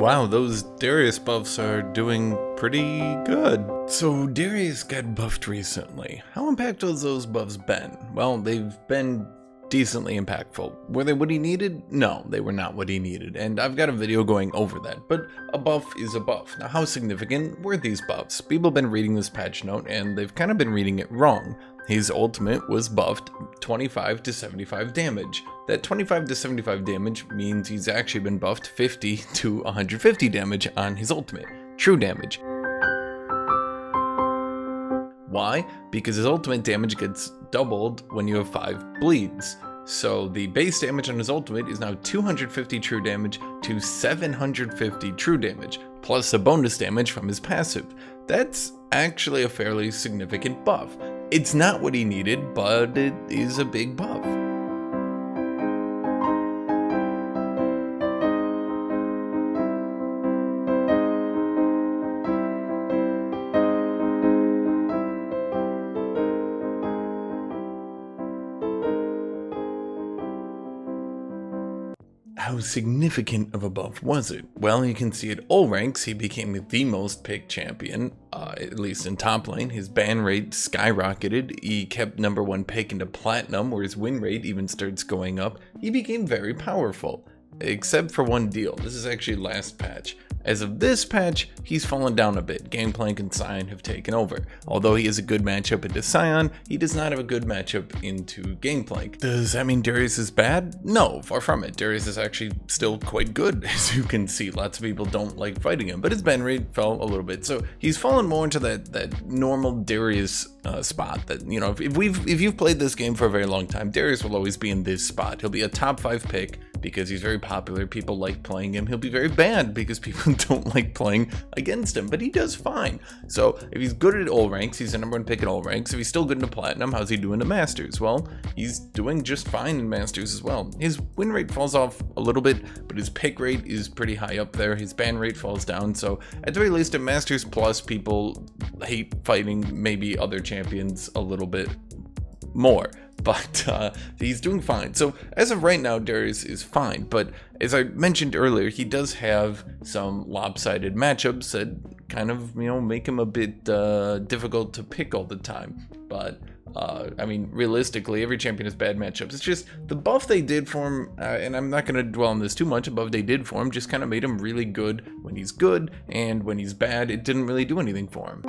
Wow, those Darius buffs are doing pretty good. So Darius got buffed recently. How impactful has those buffs been? Well, they've been decently impactful. Were they what he needed? No, they were not what he needed, and I've got a video going over that, but a buff is a buff. Now, how significant were these buffs? People have been reading this patch note, and they've kind of been reading it wrong. His ultimate was buffed 25 to 75 damage. That 25 to 75 damage means he's actually been buffed 50 to 150 damage on his ultimate. True damage. Why? Because his ultimate damage gets doubled when you have 5 bleeds. So the base damage on his ultimate is now 250 true damage to 750 true damage, plus a bonus damage from his passive. That's actually a fairly significant buff. It's not what he needed, but it is a big buff. How significant of a buff was it? Well, you can see at all ranks, he became the most picked champion, at least in top lane. His ban rate skyrocketed. He kept #1 pick into platinum, where his win rate even starts going up. He became very powerful, except for one deal. This is actually last patch. As of this patch, he's fallen down a bit. Gangplank and Sion have taken over. Although he has a good matchup into Sion, he does not have a good matchup into Gangplank. Does that mean Darius is bad? No, far from it. Darius is actually still quite good, as you can see. Lots of people don't like fighting him, but his ban rate fell a little bit. So he's fallen more into that normal Darius spot that, you know, if you've played this game for a very long time, Darius will always be in this spot. He'll be a top 5 pick because he's very popular. People like playing him. He'll be very bad because people don't like playing against him, but he does fine. So if he's good at all ranks, he's the #1 pick at all ranks. If he's still good in the platinum, how's he doing in Masters? Well, he's doing just fine in Masters as well. His win rate falls off a little bit, but his pick rate is pretty high up there. His ban rate falls down. So at the very least, in Masters Plus, people hate fighting maybe other champions a little bit more. But he's doing fine. So as of right now, Darius is fine. But as I mentioned earlier, he does have some lopsided matchups that kind of, you know, make him a bit difficult to pick all the time. But I mean, realistically, every champion has bad matchups. It's just the buff they did for him, and I'm not going to dwell on this too much, the buff they did for him just kind of made him really good when he's good, and when he's bad, it didn't really do anything for him.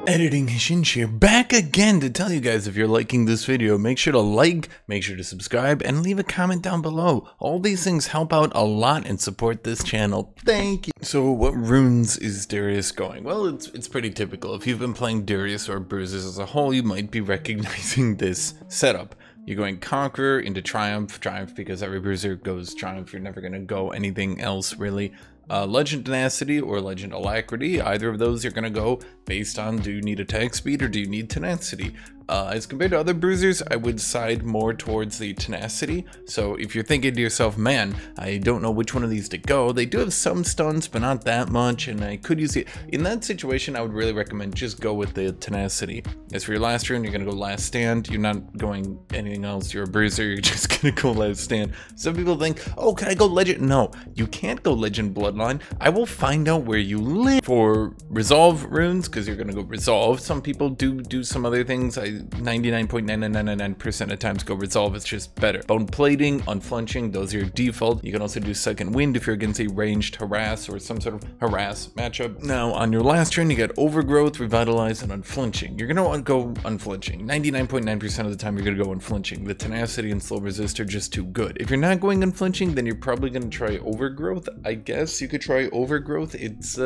Editing Hashinshin here, back again to tell you guys, if you're liking this video, make sure to like, make sure to subscribe, and leave a comment down below. All these things help out a lot and support this channel. Thank you. So what runes is Darius going? Well, it's pretty typical. If you've been playing Darius or Bruises as a whole, you might be recognizing this setup. You're going Conqueror into Triumph because every bruiser goes Triumph. You're never going to go anything else really. Legend Tenacity or Legend Alacrity, either of those you're going to go based on, do you need attack speed or do you need tenacity? As compared to other bruisers, I would side more towards the tenacity. So if you're thinking to yourself, man, I don't know which one of these to go, they do have some stuns, but not that much, and I could use it. In that situation, I would really recommend just go with the tenacity. As for your last rune, you're going to go Last Stand. You're not going anything else. You're a bruiser. You're just going to go Last Stand. Some people think, oh, can I go Legend? No, you can't go Legend Bloodline. I will find out where you live. For Resolve runes, because you're going to go Resolve. Some people do some other things. 99.9999% of times go Resolve. It's just better. Bone Plating, Unflinching, those are your default. You can also do Second Wind if you're against a ranged Harass or some sort of Harass matchup. Now, on your last turn, you got Overgrowth, Revitalize, and Unflinching. You're going to want to go Unflinching. 99.9% of the time, you're going to go Unflinching. The Tenacity and Slow Resist are just too good. If you're not going Unflinching, then you're probably going to try Overgrowth. I guess you could try Overgrowth. It's,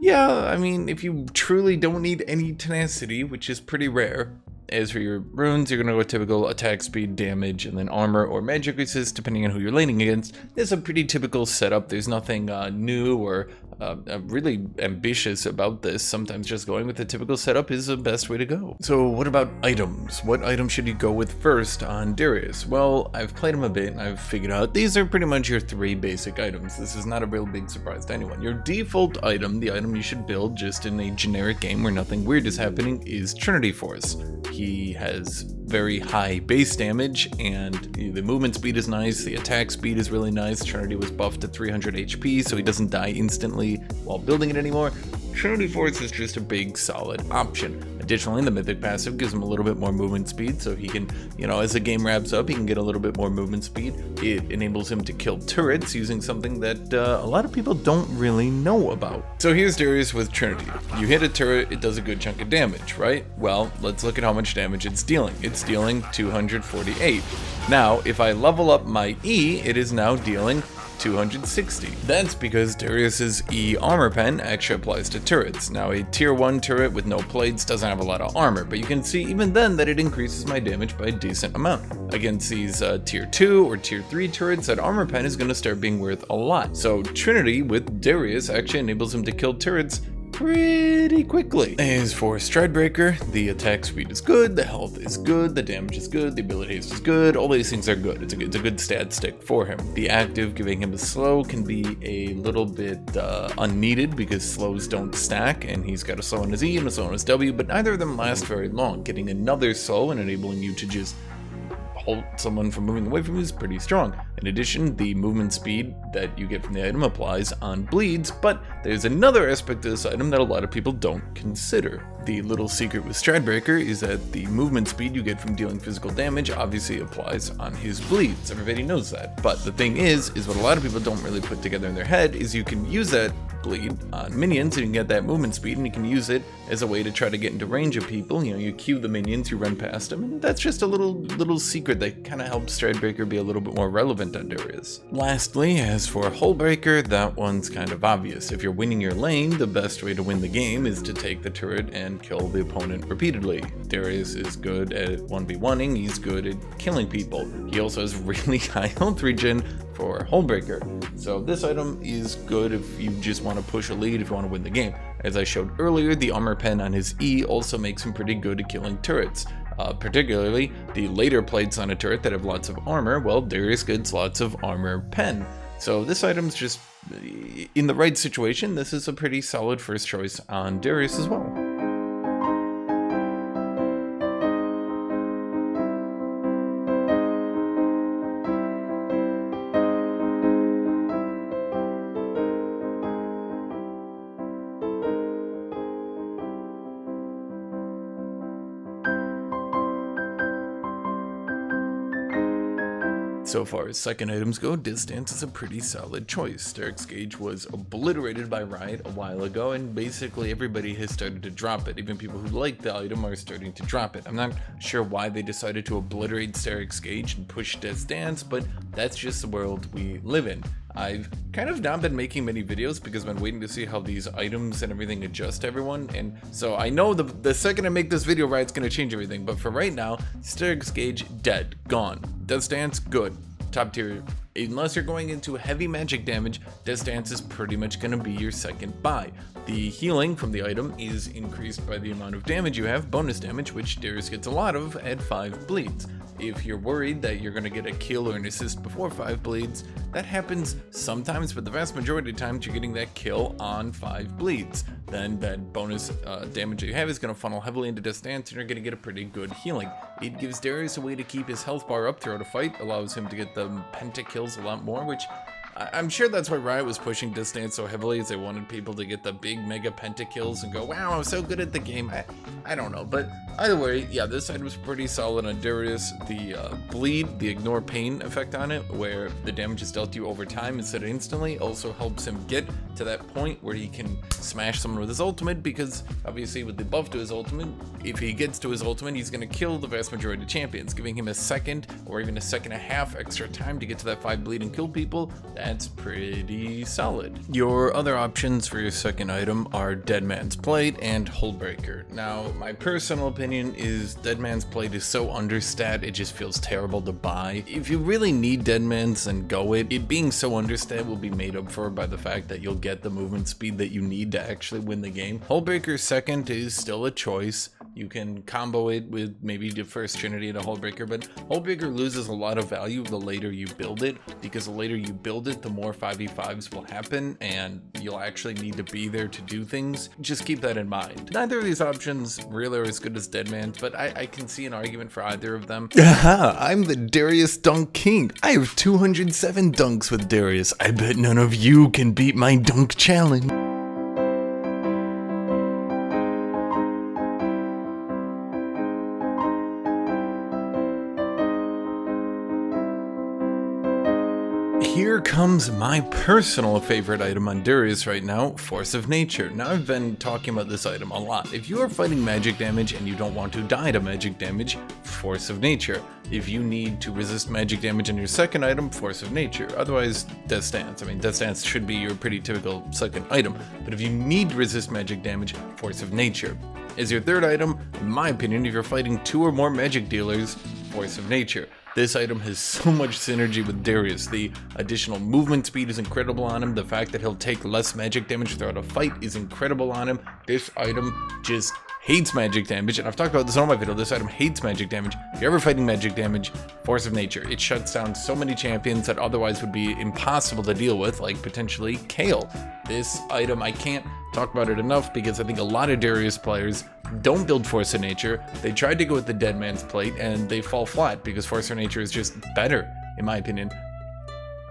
yeah, I mean, if you truly don't need any tenacity, which is pretty rare. As for your runes, you're going to go with typical attack speed, damage, and then armor or magic resist, depending on who you're laning against. It's a pretty typical setup. There's nothing new or really ambitious about this. Sometimes just going with the typical setup is the best way to go. So what about items? What item should you go with first on Darius? Well, I've played him a bit and I've figured out these are pretty much your 3 basic items. This is not a real big surprise to anyone. Your default item, the item you should build just in a generic game where nothing weird is happening, is Trinity Force. He has very high base damage and the movement speed is nice, the attack speed is really nice. Trinity was buffed to 300 HP so he doesn't die instantly while building it anymore. Trinity Force is just a big solid option. Additionally, the mythic passive gives him a little bit more movement speed, so he can, you know, as the game wraps up, he can get a little bit more movement speed. It enables him to kill turrets using something that a lot of people don't really know about. So here's Darius with Trinity. You hit a turret, it does a good chunk of damage, right? Well, let's look at how much damage it's dealing. It's dealing 248. Now, if I level up my E, it is now dealing 260. That's because Darius's E armor pen actually applies to turrets. Now a tier 1 turret with no plates doesn't have a lot of armor, but you can see even then that it increases my damage by a decent amount. Against these tier 2 or tier 3 turrets, that armor pen is going to start being worth a lot. So Trinity with Darius actually enables him to kill turrets pretty quickly. As for Stridebreaker, the attack speed is good, the health is good, the damage is good, the ability haste is good, all these things are good. It's a good stat stick for him. The active giving him a slow can be a little bit unneeded because slows don't stack, and he's got a slow on his E and a slow on his W, but neither of them last very long. Getting another slow and enabling you to just hold someone from moving away from you is pretty strong. In addition, the movement speed that you get from the item applies on bleeds, but there's another aspect to this item that a lot of people don't consider. The little secret with Stridebreaker is that the movement speed you get from dealing physical damage obviously applies on his bleeds. Everybody knows that. But the thing is what a lot of people don't really put together in their head is you can use that bleed on minions and you can get that movement speed, and you can use it as a way to try to get into range of people. You know, you queue the minions, you run past them, and that's just a little secret that kind of helps Stridebreaker be a little bit more relevant on Darius. Lastly, as for Hullbreaker, that one's kind of obvious. If you're winning your lane, the best way to win the game is to take the turret and kill the opponent repeatedly. Darius is good at 1v1ing, he's good at killing people. He also has really high health regen for Hullbreaker. So this item is good if you just want to push a lead, if you want to win the game. As I showed earlier, the armor pen on his E also makes him pretty good at killing turrets. Particularly the later plates on a turret that have lots of armor, well, Darius gets lots of armor pen. So this item's just, in the right situation, this is a pretty solid first choice on Darius as well. So far as second items go, Distance is a pretty solid choice. Derek's Gauge was obliterated by Riot a while ago, and basically everybody has started to drop it. Even people who like the item are starting to drop it. I'm not sure why they decided to obliterate Derek's Gauge and push Distance, but that's just the world we live in. I've kind of not been making many videos because I've been waiting to see how these items and everything adjust to everyone, and so I know the second I make this video, Riot's gonna change everything, but for right now, Derek's Gauge, dead, gone. Death Stance, good. Top tier. Unless you're going into heavy magic damage, Death Stance is pretty much going to be your second buy. The healing from the item is increased by the amount of damage you have, bonus damage, which Darius gets a lot of at 5 bleeds. If you're worried that you're going to get a kill or an assist before 5 bleeds, that happens sometimes, but the vast majority of times you're getting that kill on 5 bleeds. Then that bonus damage that you have is going to funnel heavily into Death Stance, and you're going to get a pretty good healing. It gives Darius a way to keep his health bar up throughout a fight, allows him to get the pentakills a lot more, which I'm sure that's why Riot was pushing Death Stance so heavily, as they wanted people to get the big mega pentakills and go, wow, I'm so good at the game. I don't know, but either way, yeah, this item was pretty solid on Darius. The bleed, the ignore pain effect on it, where the damage is dealt to you over time instead of instantly, also helps him get to that point where he can smash someone with his ultimate, because obviously with the buff to his ultimate, if he gets to his ultimate, he's going to kill the vast majority of champions, giving him a second or even a second and a half extra time to get to that 5 bleed and kill people. That that's pretty solid. Your other options for your second item are Dead Man's Plate and Hullbreaker. Now, my personal opinion is Dead Man's Plate is so understat, it just feels terrible to buy. If you really need Dead Man's, then go it. It being so understat will be made up for by the fact that you'll get the movement speed that you need to actually win the game. Hullbreaker second is still a choice. You can combo it with maybe the first Trinity and a Hullbreaker, but Hullbreaker loses a lot of value the later you build it, because the later you build it, the more 5v5s will happen, and you'll actually need to be there to do things. Just keep that in mind. Neither of these options really are as good as Deadman's, but I can see an argument for either of them. Haha, I'm the Darius Dunk King. I have 207 dunks with Darius. I bet none of you can beat my dunk challenge. Here comes my personal favorite item on Darius right now, Force of Nature. Now, I've been talking about this item a lot. If you are fighting magic damage and you don't want to die to magic damage, Force of Nature. If you need to resist magic damage on your second item, Force of Nature. Otherwise, Death Stance. I mean, Death Stance should be your pretty typical second item. But if you need to resist magic damage, Force of Nature. As your third item, in my opinion, if you're fighting 2 or more magic dealers, Force of Nature. This item has so much synergy with Darius. The additional movement speed is incredible on him. The fact that he'll take less magic damage throughout a fight is incredible on him. This item just hates magic damage, and I've talked about this in all my videos. This item hates magic damage. If you're ever fighting magic damage, Force of Nature. It shuts down so many champions that otherwise would be impossible to deal with, like potentially Kale. This item, I can't talk about it enough because I think a lot of Darius players don't build Force of Nature. They tried to go with the Dead Man's Plate and they fall flat because Force of Nature is just better, in my opinion.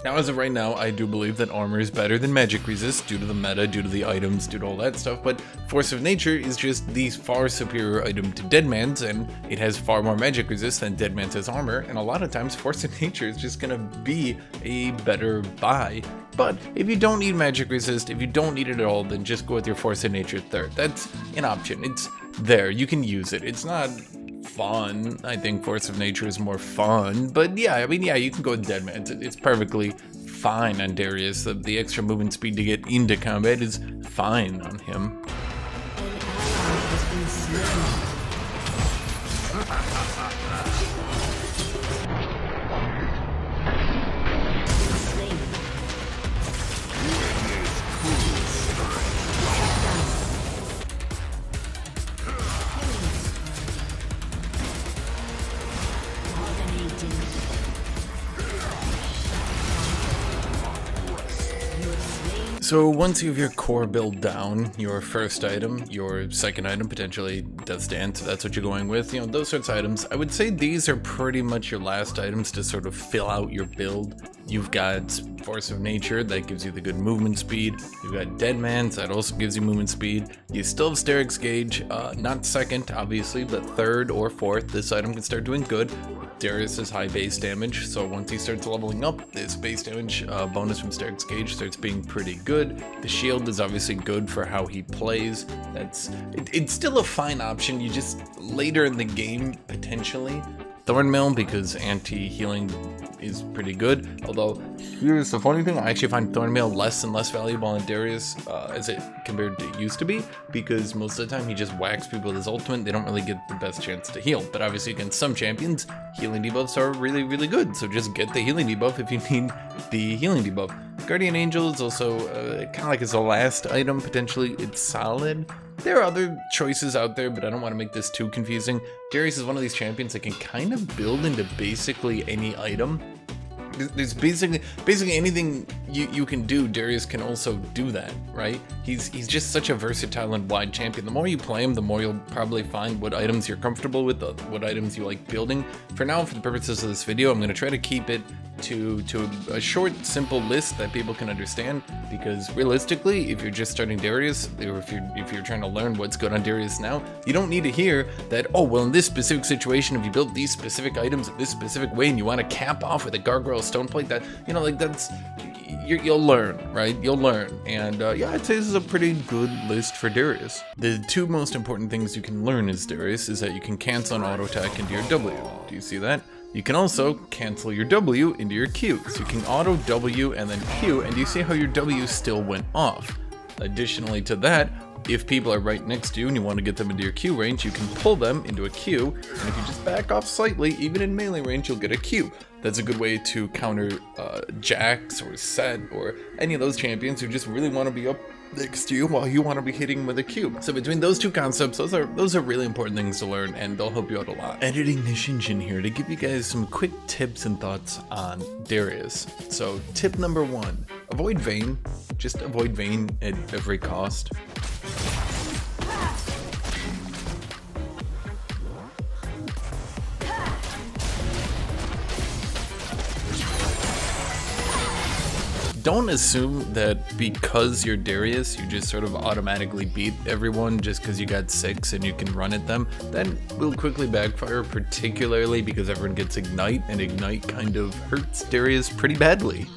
Now, as of right now, I do believe that armor is better than magic resist due to the meta, due to the items, due to all that stuff, but Force of Nature is just the far superior item to Deadman's, and it has far more magic resist than Deadman's has armor, and a lot of times Force of Nature is just gonna be a better buy. But if you don't need magic resist, if you don't need it at all, then just go with your Force of Nature third. That's an option. It's there. You can use it. It's not fun. I think Force of Nature is more fun, but yeah, I mean, yeah, you can go with Deadman's. It's perfectly fine on Darius. The extra movement speed to get into combat is fine on him. So once you have your core build down, your first item, your second item, potentially Death Stance, if that's what you're going with, you know, those sorts of items, I would say these are pretty much your last items to sort of fill out your build. You've got Force of Nature, that gives you the good movement speed. You've got Deadman's, that also gives you movement speed. You still have Steric's Gauge, not second, obviously, but third or fourth. This item can start doing good. Darius has high base damage, so once he starts leveling up, this base damage bonus from Steric's Gauge starts being pretty good. The shield is obviously good for how he plays. It's still a fine option. You just, later in the game, potentially, Thornmail, because anti-healing is pretty good. Although, here's the funny thing, I actually find Thornmail less and less valuable on Darius as it compared to it used to be, because most of the time he just whacks people with his ultimate. They don't really get the best chance to heal. But obviously against some champions, healing debuffs are really, really good. So just get the healing debuff if you need the healing debuff. Guardian Angel is also kind of like as a last item, potentially. It's solid. There are other choices out there, but I don't want to make this too confusing. Darius is one of these champions that can kind of build into basically any item. There's basically anything you can do, Darius can also do that, right? He's just such a versatile and wide champion. The more you play him, the more you'll probably find what items you're comfortable with, what items you like building. For now, for the purposes of this video, I'm going to try to keep it to a short, simple list that people can understand, because realistically, if you're just starting Darius, or if you're trying to learn what's good on Darius now, you don't need to hear that, oh, well, in this specific situation, if you build these specific items in this specific way and you want to cap off with a gargoyle stone plate, that, you know, like, that's, you'll learn, right? You'll learn. And yeah, I'd say this is a pretty good list for Darius. The two most important things you can learn as Darius is that you can cancel an auto attack into your W. Do you see that? You can also cancel your W into your Q. So you can auto W and then Q, and you see how your W still went off. Additionally to that, if people are right next to you and you want to get them into your Q range, you can pull them into a Q, and if you just back off slightly, even in melee range, you'll get a Q. That's a good way to counter Jax or Set or any of those champions who just really want to be up next to you while you want to be hitting with a Q. So between those two concepts, those are really important things to learn, and they'll help you out a lot. Editing Hashinshin here to give you guys some quick tips and thoughts on Darius. So tip number 1, avoid Vayne. Just avoid Vayne at every cost. Don't assume that because you're Darius, you just sort of automatically beat everyone just because you got 6 and you can run at them. That will quickly backfire, particularly because everyone gets Ignite, and Ignite kind of hurts Darius pretty badly.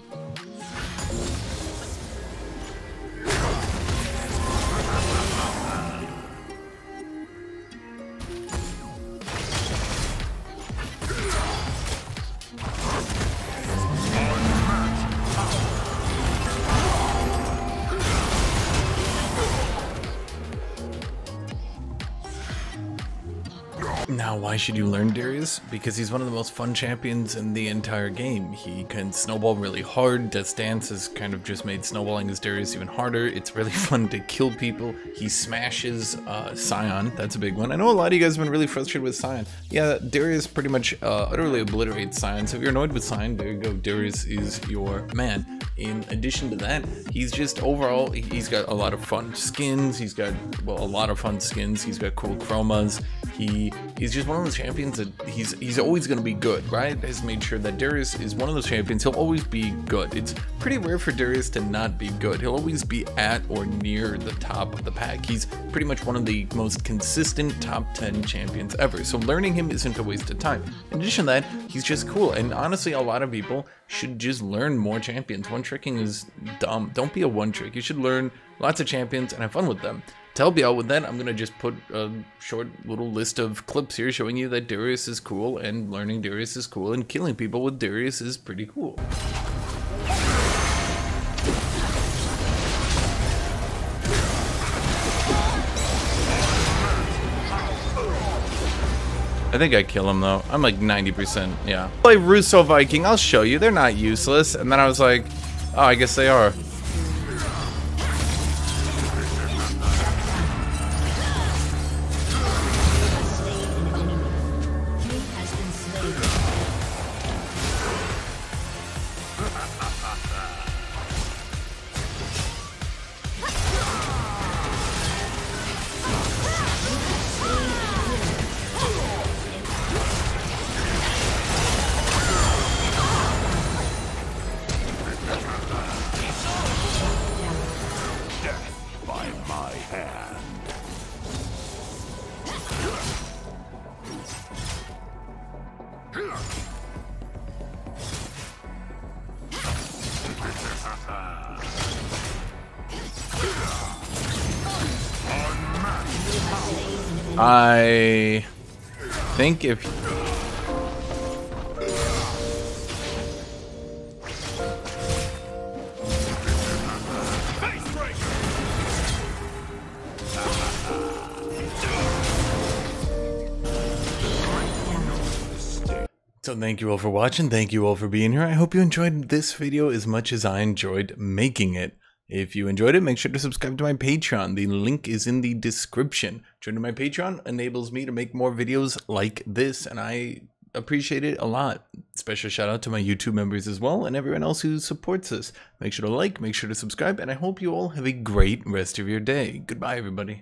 Now, why should you learn Darius? Because he's one of the most fun champions in the entire game. He can snowball really hard. Death's Dance has kind of just made snowballing his Darius even harder. It's really fun to kill people. He smashes Sion. That's a big one. I know a lot of you guys have been really frustrated with Sion. Yeah, Darius pretty much utterly obliterates Sion. So if you're annoyed with Sion, there you go. Darius is your man. In addition to that, he's just overall, he's got a lot of fun skins. He's got, well, a lot of fun skins. He's got cool chromas. He's just one of those champions that he's always going to be good. Riot has made sure that Darius is one of those champions. He'll always be good. It's pretty rare for Darius to not be good. He'll always be at or near the top of the pack. He's pretty much one of the most consistent top 10 champions ever. So learning him isn't a waste of time. In addition to that, he's just cool. And honestly, a lot of people should just learn more champions. One tricking is dumb. Don't be a one trick. You should learn lots of champions and have fun with them. To help you out with that, I'm going to just put a short little list of clips here showing you that Darius is cool, and learning Darius is cool, and killing people with Darius is pretty cool. I think I kill him though. I'm like 90%, yeah. Play Russo Viking, I'll show you. They're not useless. And then I was like, oh, I guess they are. I think if So thank you all for watching, thank you all for being here. I hope you enjoyed this video as much as I enjoyed making it. If you enjoyed it, make sure to subscribe to my Patreon. The link is in the description. Joining my Patreon enables me to make more videos like this, and I appreciate it a lot. Special shout out to my YouTube members as well, and everyone else who supports us. Make sure to like, make sure to subscribe, and I hope you all have a great rest of your day. Goodbye, everybody.